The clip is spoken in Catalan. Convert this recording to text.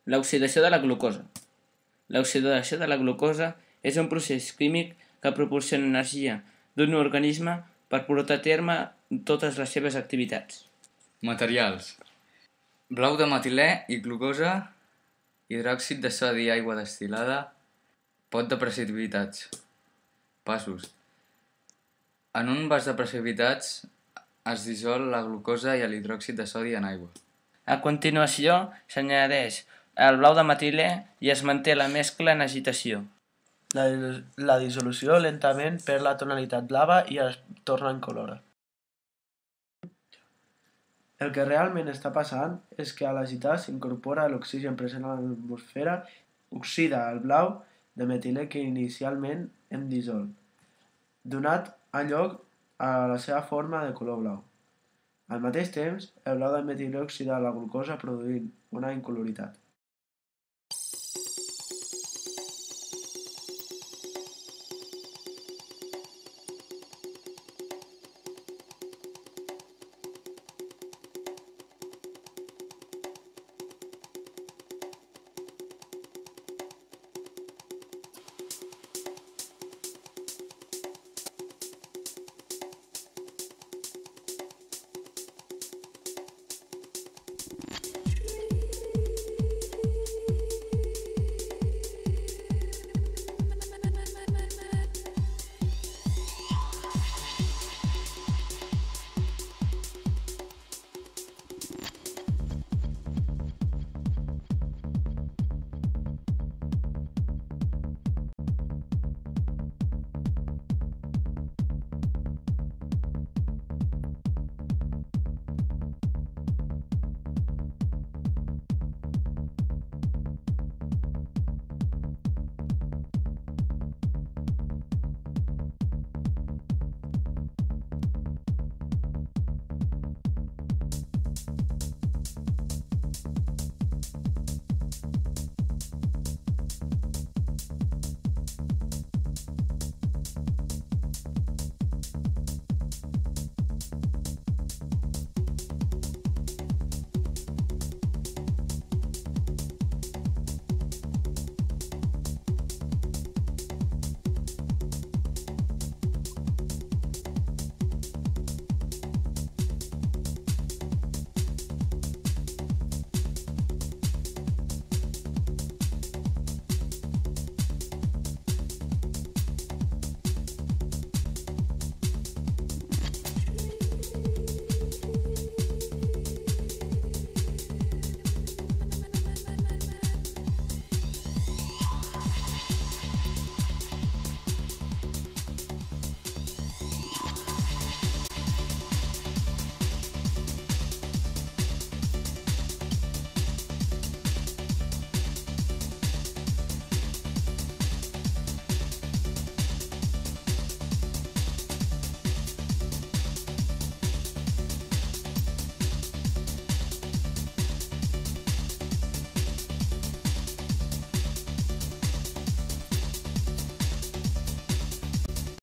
L'oxidació de la glucosa. L'oxidació de la glucosa és un procés químic que proporciona energia d'un organisme per portar a terme totes les seves activitats. Materials: blau de metilè i glucosa, hidròxid de sodi i aigua destil·lada, pot de precipitats. Passos: en un vas de precipitats es dissol la glucosa i l'hidròxid de sodi en aigua. A continuació s'añadeix el blau de metilè i es manté la mescla en agitació. La dissolució lentament perd la tonalitat blava i es torna incolora. El que realment està passant és que a l'agitar s'incorpora l'oxigen present a l'atmosfera, oxida el blau de metilè que inicialment hem dissolt, donat a lloc a la seva forma de color blau. Al mateix temps, el blau de metilè oxida la glucosa produint una incoloritat.